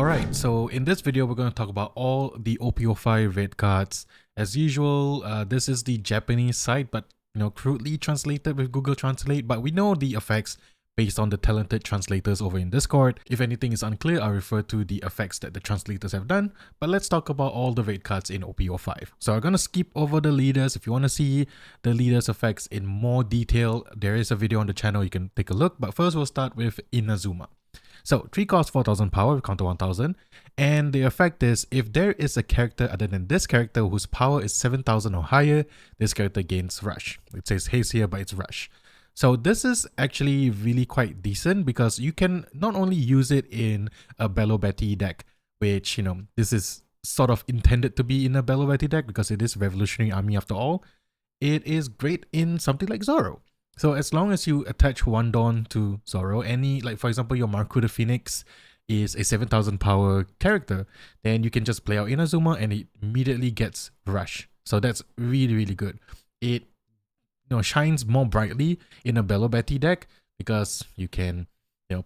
Alright, so in this video we're going to talk about all the OP-05 red cards. As usual, this is the Japanese side, but crudely translated with Google Translate, but we know the effects based on the talented translators over in Discord. If anything is unclear, I'll refer to the effects that the translators have done, but let's talk about all the red cards in OP-05. So I'm going to skip over the leaders. If you want to see the leaders effects in more detail, there is a video on the channel, you can take a look, but first we'll start with Inazuma. So 3 costs 4000 power, we counter 1000, and the effect is if there is a character other than this character whose power is 7000 or higher, this character gains rush. It says haste here, but it's rush. So this is actually really quite decent because you can not only use it in a Bello Betty deck, which this is sort of intended to be in a Bello Betty deck because it is Revolutionary Army after all. It is great in something like Zoro. So as long as you attach one Dawn to Zoro, like for example your Marku the Phoenix is a 7000 power character, then you can just play out Inazuma and it immediately gets rush. So that's really good. It shines more brightly in a Bello Betty deck because you can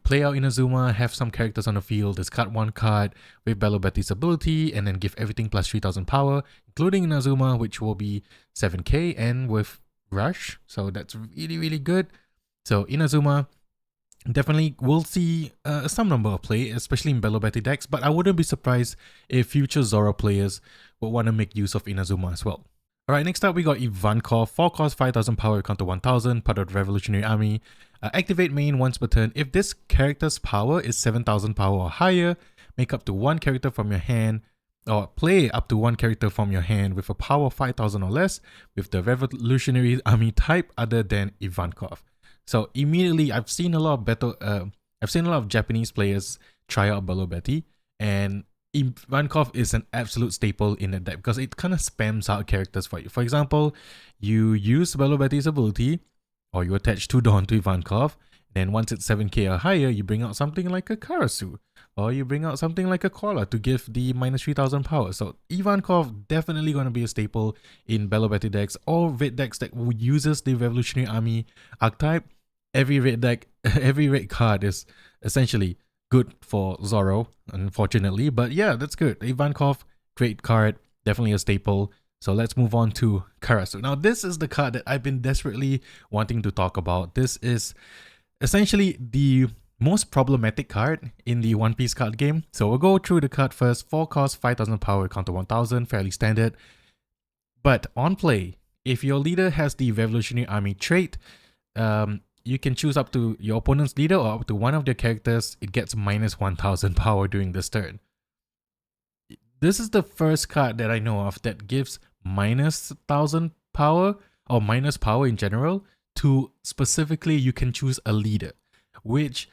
play out Inazuma, have some characters on the field, discard one card with Bello Betty's ability, and then give everything plus 3000 power, including Inazuma, which will be 7k, and with rush. So that's really good. So Inazuma definitely will see some number of play, especially in Bello Betty decks, but I wouldn't be surprised if future Zoro players would want to make use of Inazuma as well. Alright, next up we got Ivankov, 4 cost 5000 power, counter 1000, part of the Revolutionary Army. Activate main once per turn. If this character's power is 7000 power or higher, make up to one character from your hand, or play up to one character from your hand with a power 5000 or less with the Revolutionary Army type other than Ivankov. So immediately I've seen a lot of Japanese players try out Bello Betty, and Ivankov is an absolute staple in the deck because it kind of spams out characters for you. For example, you use Bello Betty's ability, or you attach 2 Dawn to Ivankov, then once it's 7k or higher, you bring out something like a Carousel, or you bring out something like a Koala to give the minus 3000 power. So Ivankov definitely going to be a staple in Bello Betty decks or red decks that uses the Revolutionary Army archetype. Every red card is essentially good for Zoro, unfortunately, but yeah, that's good. Ivankov, great card, definitely a staple. So let's move on to Carousel. Now this is the card that I've been desperately wanting to talk about. This is essentially the most problematic card in the One Piece card game. So we'll go through the card first. 4 cost 5000 power, counter 1000, fairly standard. But on play, if your leader has the Revolutionary Army trait, you can choose up to your opponent's leader or up to one of their characters. It gets minus 1000 power during this turn. This is the first card that I know of that gives minus 1000 power or minus power in general to specifically you can choose a leader, which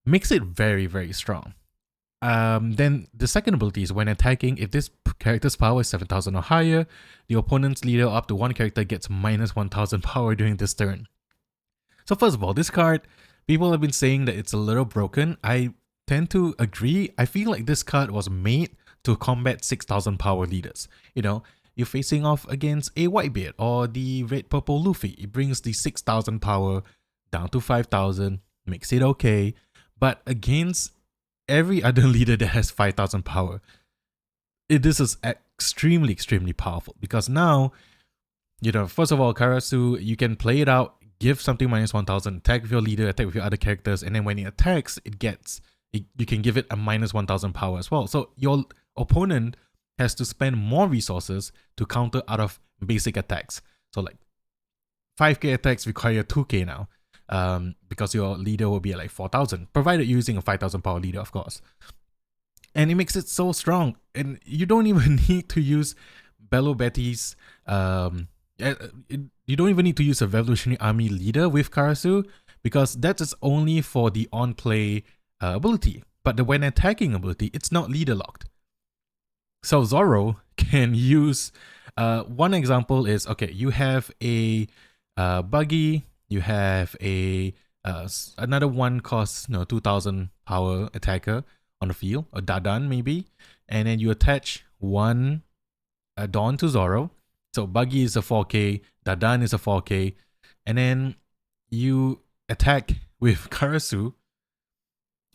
makes it very strong. Then the second ability is when attacking, if this character's power is 7000 or higher, the opponent's leader up to one character gets minus 1000 power during this turn. So first of all, this card, people have been saying that it's a little broken. I tend to agree. I feel like this card was made to combat 6000 power leaders. You're facing off against a Whitebeard or the red purple Luffy. It brings the 6000 power down to 5000, makes it okay. But against every other leader that has 5000 power, this is extremely powerful because now, first of all, Carousel, you can play it out, give something minus 1000, attack with your leader, attack with your other characters, and then when it attacks, you can give it a minus 1000 power as well. So your opponent has to spend more resources to counter out of basic attacks. So like 5k attacks require 2k now, because your leader will be at like 4000, provided you're using a 5000 power leader, of course. And it makes it so strong, and you don't even need to use Bello Betty's you don't even need to use a Revolutionary Army leader with Carousel because that is only for the on-play ability. But the when attacking ability, it's not leader locked. So Zoro can use, one example is, okay, you have a Buggy, you have a another 1 cost 2000 power attacker on the field, or Dadan maybe, and then you attach one Dawn to Zoro. So Buggy is a 4k, Dadan is a 4k, and then you attack with Carousel,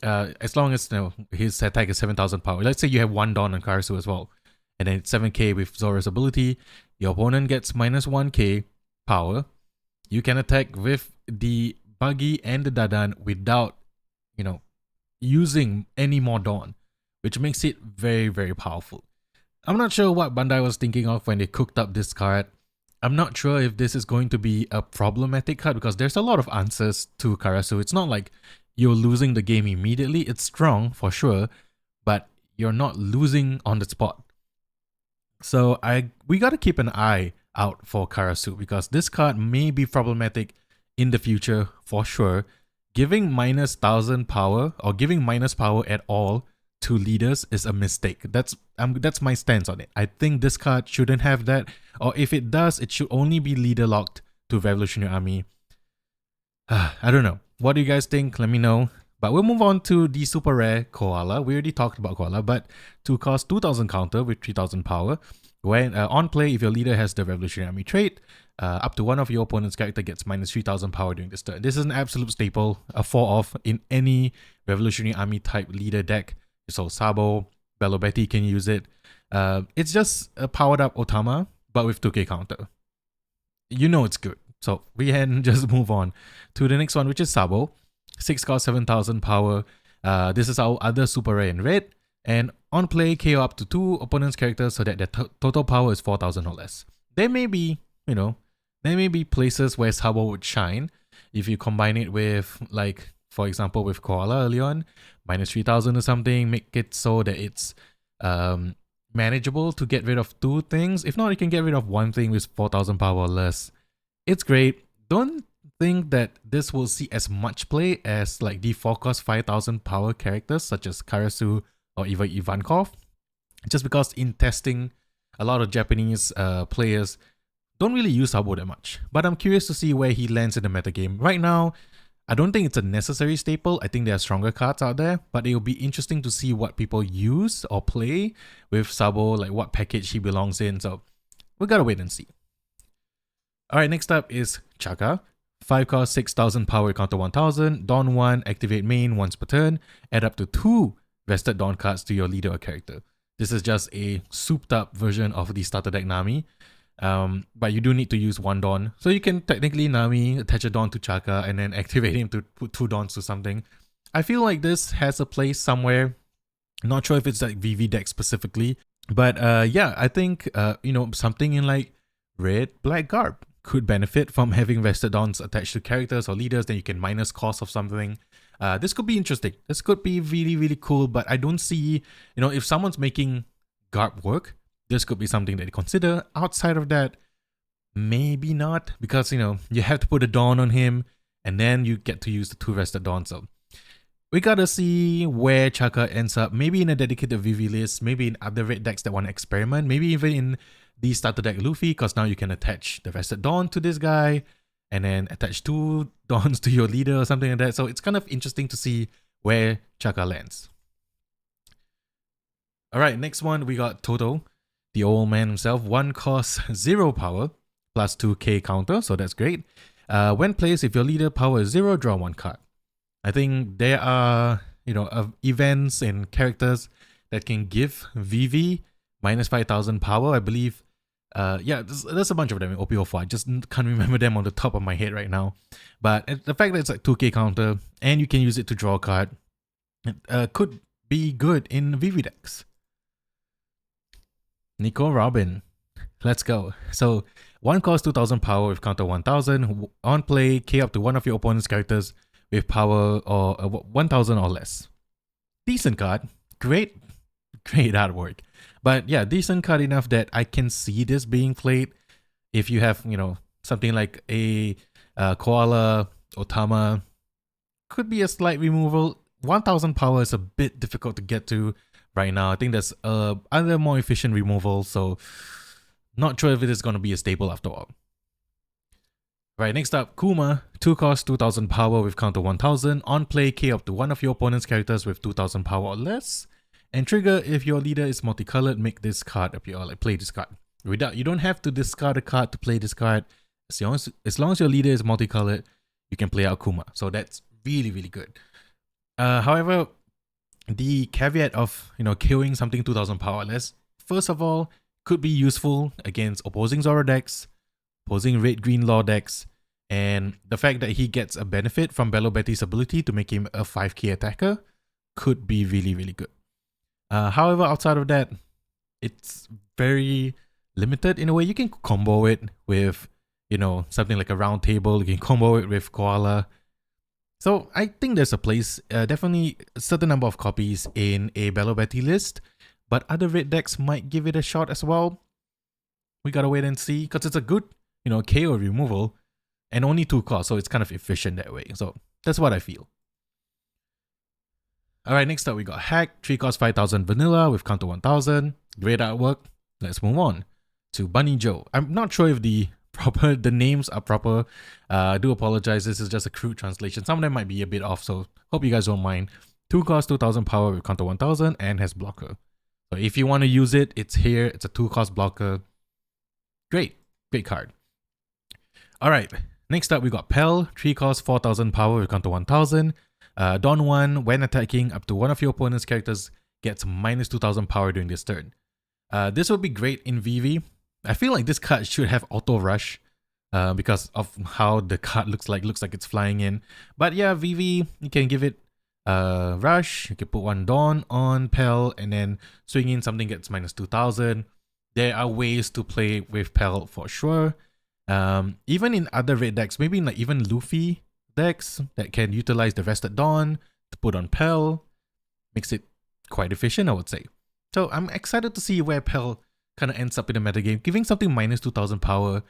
as long as his attack is 7,000 power. Let's say you have 1 Dawn on Carousel as well, and then it's 7k with Zora's ability. Your opponent gets minus 1k power. You can attack with the Buggy and the Dadan without, using any more Dawn, which makes it very, very powerful. I'm not sure what Bandai was thinking of when they cooked up this card. I'm not sure if this is going to be a problematic card because there's a lot of answers to Carousel. It's not like you're losing the game immediately. It's strong for sure, but you're not losing on the spot. So we gotta keep an eye out for Carousel because this card may be problematic in the future for sure. Giving minus 1,000 power or giving minus power at all to leaders is a mistake. That's my stance on it. I think this card shouldn't have that, or if it does, it should only be leader locked to Revolutionary Army. I don't know. What do you guys think? Let me know. But we'll move on to the super rare Koala. We already talked about Koala, but to cost 2,000 counter with 3,000 power. When on play, if your leader has the Revolutionary Army trait, up to one of your opponent's character gets minus 3,000 power during this turn. This is an absolute staple, a 4-off in any Revolutionary Army type leader deck. So Sabo, Bello Betty can use it. It's just a powered up Outkuma, but with 2k counter. It's good. So we can just move on to the next one, which is Sabo. 6 cost 7,000 power. This is our other super rare in red. And on play, KO up to 2 opponent's characters so that their total power is 4,000 or less. There may be, there may be places where Sabo would shine if you combine it with, like, for example, with Koala early on, minus 3,000 or something, make it so that it's manageable to get rid of 2 things. If not, you can get rid of 1 thing with 4,000 power or less. It's great. Don't think that this will see as much play as like the 4 cost 5,000 power characters such as Carousel or even Ivankov, just because in testing, a lot of Japanese players don't really use Sabo that much. But I'm curious to see where he lands in the metagame. Right now, I don't think it's a necessary staple. I think there are stronger cards out there, but it will be interesting to see what people use or play with Sabo, like what package he belongs in. So we gotta wait and see. Alright, next up is Chaka. 5 cost 6,000 power, counter 1,000. Dawn 1, activate main once per turn. Add up to 2 vested Dawn cards to your leader or character. This is just a souped up version of the starter deck Nami. But you do need to use 1 Dawn. So you can technically Nami, attach a Dawn to Chaka, and then activate him to put 2 Dawns to something. I feel like this has a place somewhere. Not sure if it's like VV deck specifically. But yeah, I think something in like red, black garb could benefit from having vested Dawns attached to characters or leaders. Then you can minus cost of something. This could be interesting. This could be really, really cool. But I don't see, if someone's making garb work, this could be something that they consider. Outside of that, maybe not, because you have to put a Dawn on him and then you get to use the 2 vested Dawns. So we gotta see where Chaka ends up. Maybe in a dedicated VV list, maybe in other red decks that want to experiment, maybe even in the starter deck Luffy, because now you can attach the vested Dawn to this guy and then attach 2 Dawns to your leader or something like that. So it's kind of interesting to see where Chaka lands. Alright, next one we got Toto, the old man himself. 1 cost 0 power plus 2k counter, so that's great. When placed, if your leader power is 0, draw 1 card. I think there are events and characters that can give VV minus 5,000 power. I believe yeah, there's a bunch of them in OP-05. I just can't remember them on the top of my head right now. But the fact that it's like 2k counter and you can use it to draw a card could be good in VV decks. Nico Robin. Let's go. So 1 cost 2,000 power with counter 1,000. On play, K up to one of your opponent's characters with power or 1,000 or less. Decent card. Great artwork. But yeah, decent card enough that I can see this being played. If you have, something like a Koala, Outkuma, could be a slight removal. 1,000 power is a bit difficult to get to right now. I think there's other more efficient removal, so not sure if it is going to be a staple after all. Right, next up, Kuma. 2 cost 2,000 power with counter 1,000. On play, K up to one of your opponent's characters with 2,000 power or less. And trigger, if your leader is multicolored, make this card appear, or like play this card. You don't have to discard a card to play this card. As long as your leader is multicolored, you can play out Kuma. So that's really, really good. However, the caveat of, killing something 2000 power less, first of all, could be useful against opposing Zoro decks, opposing red-green law decks, and the fact that he gets a benefit from Bello Betty's ability to make him a 5k attacker could be really, really good. However, outside of that, it's very limited in a way. You can combo it with, something like a round table. You can combo it with Koala. So I think there's a place, definitely a certain number of copies in a Bello Betty list, but other red decks might give it a shot as well. We gotta wait and see, because it's a good, KO removal and only 2 costs, so it's kind of efficient that way. So that's what I feel. Alright, next up we got Hack, 3 cost 5000 vanilla with counter 1000. Great artwork. Let's move on to Bunny Joe. I'm not sure if the names are proper. I do apologize, this is just a crude translation. Some of them might be a bit off, so hope you guys don't mind. 2 cost 2000 power with counter 1000 and has blocker. So if you want to use it, it's here. It's a 2 cost blocker. Great card. Alright, next up we got Pell, 3 cost 4000 power with counter 1000. Dawn 1, when attacking, up to one of your opponent's characters gets minus 2000 power during this turn. This would be great in VV. I feel like this card should have auto rush because of how the card looks like it's flying in. But yeah, VV, you can give it rush. You can put 1 Dawn on Pell and then swing in something gets minus 2000. There are ways to play with Pell for sure. Even in other red decks, maybe like even Luffy decks that can utilize the Rested Dawn to put on Pell, makes it quite efficient, I would say. So I'm excited to see where Pell kind of ends up in the metagame. Giving something minus 2000 power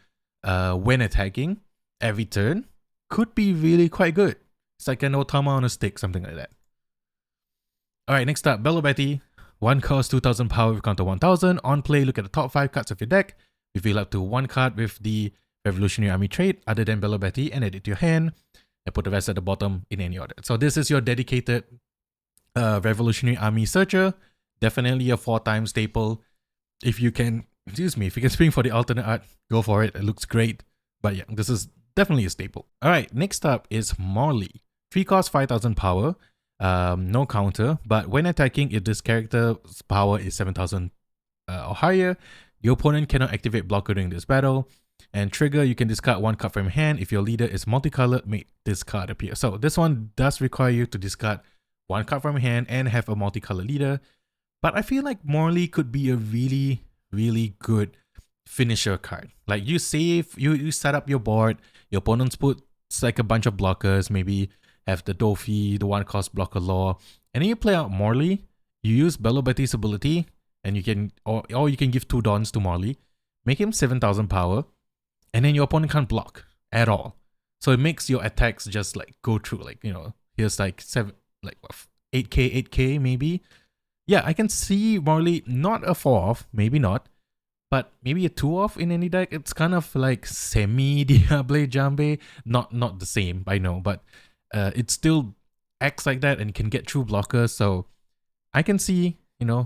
when attacking every turn could be really quite good. It's like an Outkuma on a stick, something like that. Alright, next up, Bello Betty. 1 cost 2000 power with counter 1000. On play, look at the top 5 cards of your deck. Reveal up to 1 card with the Revolutionary Army trait other than Bello Betty and add it to your hand. And put the rest at the bottom in any order. So this is your dedicated Revolutionary Army searcher. Definitely a 4-time staple. If you can, if you can swing for the alternate art, go for it. It looks great. But yeah, this is definitely a staple. Alright, next up is Marley. 3 cost 5000 power. No counter, but when attacking, if this character's power is 7000 or higher, your opponent cannot activate blocker during this battle. And trigger, you can discard 1 card from your hand. If your leader is multicolored, make this card appear. So this one does require you to discard 1 card from your hand and have a multicolored leader. But I feel like Marley could be a really, really good finisher card. Like you save, you set up your board, your opponents put like a bunch of blockers, maybe have the Dofi, the 1 cost blocker law, and then you play out Marley. You use Bello Betty's ability, and you can, or you can give 2 Dawns to Marley, make him 7000 power, and then your opponent can't block at all. So it makes your attacks just like go through, like, here's like 8k maybe. Yeah, I can see Marley not a 4-off, maybe not, but maybe a 2-off in any deck. It's kind of like semi-Diable Jambe, not the same, I know, but it still acts like that and can get through blockers. So I can see,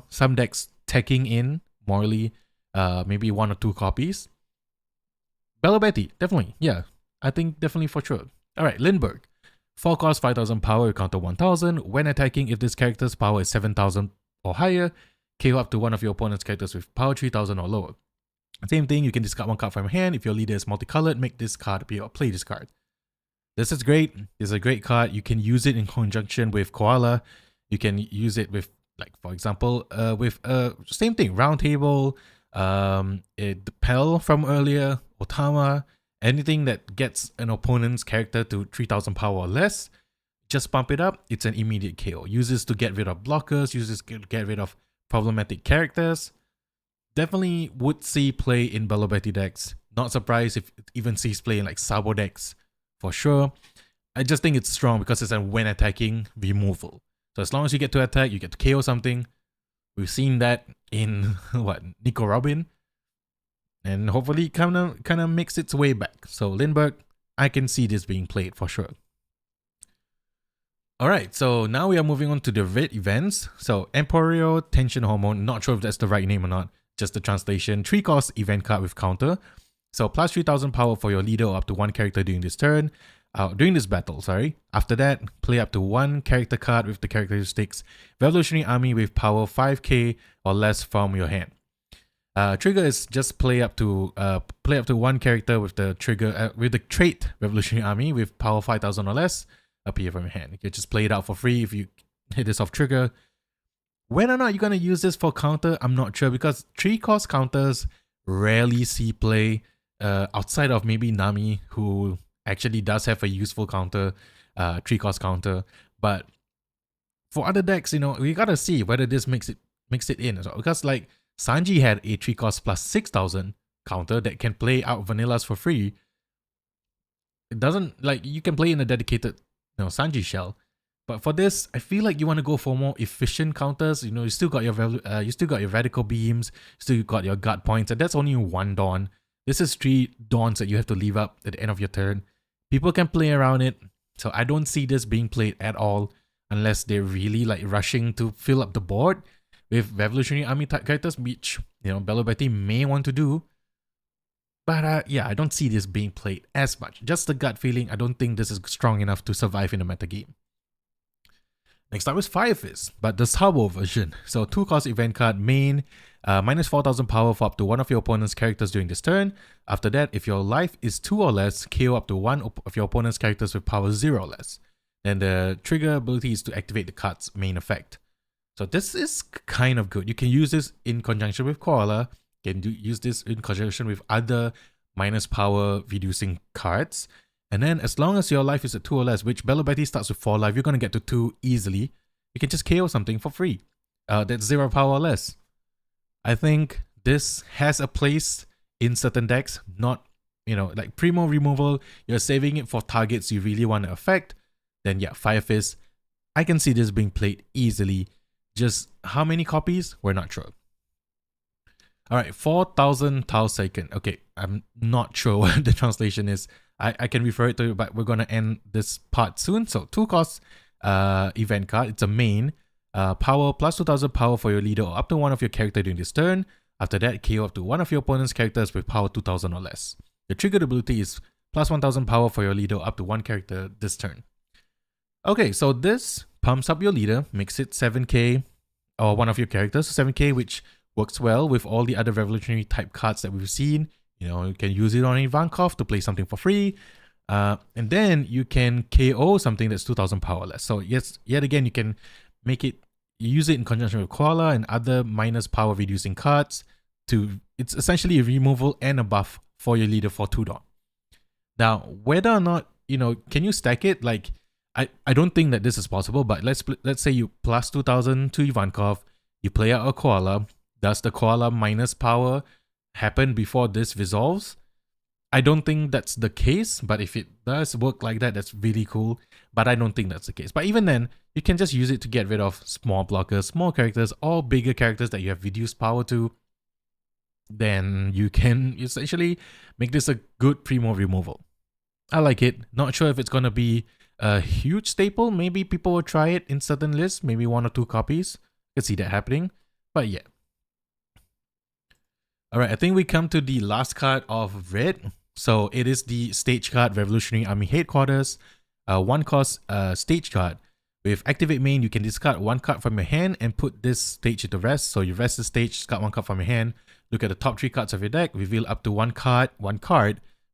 some decks tagging in Marley, maybe 1 or 2 copies. Bello Betty, definitely, yeah, I think definitely for sure. Alright, Lindbergh. 4 cost 5000 power, counter 1000. When attacking, if this character's power is 7000 or higher, KO up to one of your opponent's characters with power 3000 or lower. Same thing, you can discard 1 card from your hand. If your leader is multicolored, make this card appear or play this card. This is great. This is a great card. You can use it in conjunction with Koala. You can use it with, like, for example, with same thing, round table, the Pell from earlier, Outkuma, anything that gets an opponent's character to 3000 power or less, just pump it up. It's an immediate KO. Uses to get rid of blockers, uses to get rid of problematic characters. Definitely would see play in Bello Betty decks. Not surprised if it even sees play in like Sabo decks for sure. I just think it's strong because it's a when attacking removal. So as long as you get to attack, you get to KO something. We've seen that in Nico Robin. And hopefully kind of makes its way back. So Lindbergh, I can see this being played for sure. Alright, so now we are moving on to the red events. So Emporio Tension Hormone, not sure if that's the right name or not, just the translation. 3 cost event card with counter. So plus 3000 power for your leader or up to 1 character during this turn. during this battle, sorry. After that, play up to 1 character card with the characteristics Revolutionary Army with power 5k or less from your hand. Trigger is just play up to 1 character with the trigger with the trait Revolutionary Army with power 5000 or less appear from your hand. You can just play it out for free if you hit this off trigger. Whether or not you're gonna use this for counter, I'm not sure, because 3-cost counters rarely see play outside of maybe Nami, who actually does have a useful counter, 3-cost counter. But for other decks, you know, we gotta see whether this makes it in as well. Because like Sanji had a 3-cost plus 6000 counter that can play out vanillas for free. It doesn't, like, you can play in a dedicated, you know, Sanji shell. But for this, I feel like you want to go for more efficient counters. You know, you still got your radical beams, still got your guard points, and that's only 1 dawn. This is 3 dawns that you have to leave up at the end of your turn. People can play around it, so I don't see this being played at all unless they're really like rushing to fill up the board with Revolutionary Army type characters, which, you know, Bello Betty may want to do. But yeah, I don't see this being played as much. Just the gut feeling, I don't think this is strong enough to survive in the metagame. Next up is Fireface, but the Sabo version. So 2-cost event card main, minus 4000 power for up to 1 of your opponent's characters during this turn. After that, if your life is 2 or less, KO up to 1 of your opponent's characters with power 0 or less. Then the trigger ability is to activate the card's main effect. So this is kind of good. You can use this in conjunction with Koala. You can use this in conjunction with other minus power reducing cards. And then as long as your life is at 2 or less, which Bello Betty starts with 4 life, you're going to get to 2 easily. You can just KO something for free. That's 0 power or less. I think this has a place in certain decks, not, you know, like Primo removal, you're saving it for targets you really want to affect. Then yeah, Fireface, I can see this being played easily. Just how many copies? We're not sure. Alright, 4000 Tau second. Okay, I'm not sure what the translation is. I can refer it to you, but we're going to end this part soon. So 2-cost event card. It's a main. Power plus 2000 power for your leader or up to 1 of your character during this turn. After that, KO up to 1 of your opponent's characters with power 2000 or less. The triggered ability is plus 1000 power for your leader or up to 1 character this turn. Okay, so this pumps up your leader, makes it 7k or 1 of your characters, 7k, which works well with all the other revolutionary type cards that we've seen. You know, you can use it on Ivankov to play something for free. And then you can KO something that's 2000 power less. So yes, yet again, you can use it in conjunction with Koala and other minus power reducing cards. It's essentially a removal and a buff for your leader for 2 dawn. Now, whether or not, you know, can you stack it? Like, I don't think that this is possible, but let's say you plus 2000 to Ivankov, you play out a Koala. Does the Koala minus power happen before this resolves? I don't think that's the case, but if it does work like that, that's really cool. But I don't think that's the case. But even then, you can just use it to get rid of small blockers, small characters, or bigger characters that you have reduced power to. Then you can essentially make this a good Primo removal. I like it. Not sure if it's going to be a huge staple. Maybe people will try it in certain lists, maybe 1 or 2 copies. I can see that happening. But yeah. Alright, I think we come to the last card of red. So it is the stage card Revolutionary Army Headquarters. 1-cost stage card. With activate main, you can discard 1 card from your hand and put this stage into rest. So you rest the stage, discard 1 card from your hand. Look at the top 3 cards of your deck. Reveal up to 1 card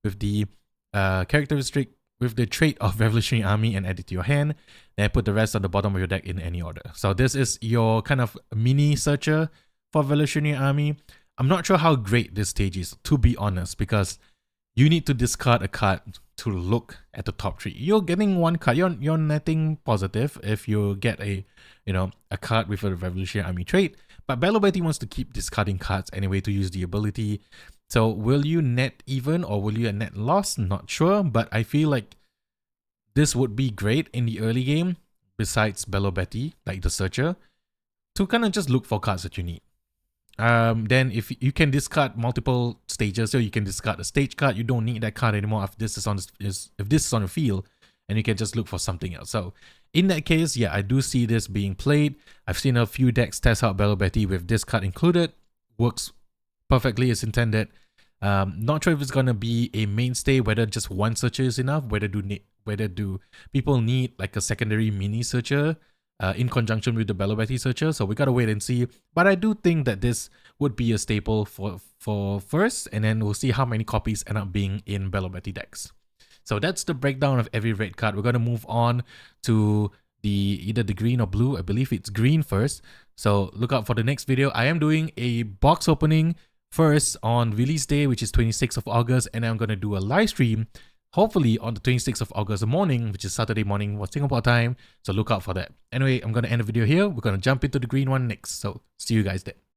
with the characteristic with the trait of Revolutionary Army and add it to your hand. Then put the rest on the bottom of your deck in any order. So this is your kind of mini searcher for Revolutionary Army. I'm not sure how great this stage is, to be honest, because you need to discard a card to look at the top 3. You're getting 1 card. You're netting positive if you get a card with a Revolutionary Army trait. But Bello Betty wants to keep discarding cards anyway to use the ability. So will you net even or will you net loss? Not sure, but I feel like this would be great in the early game, besides Bello Betty, like the searcher, to kind of just look for cards that you need. Then if you can discard multiple stages, so you can discard a stage card, you don't need that card anymore if this is on the field, and you can just look for something else. So in that case, yeah, I do see this being played. I've seen a few decks test out Bello Betty with this card included. Works perfectly as intended. Not sure if it's gonna be a mainstay, whether just one searcher is enough, whether do people need like a secondary mini searcher in conjunction with the Belobeti searcher. So we gotta wait and see. But I do think that this would be a staple for first, and then we'll see how many copies end up being in Belobeti decks. So that's the breakdown of every red card. We're gonna move on to either the green or blue. I believe it's green first. So look out for the next video. I am doing a box opening first on release day, which is 26th of August, and I'm going to do a live stream hopefully on the 26th of August morning, which is Saturday morning for Singapore time. So look out for that. Anyway, I'm going to end the video here. We're going to jump into the green one next. So see you guys there.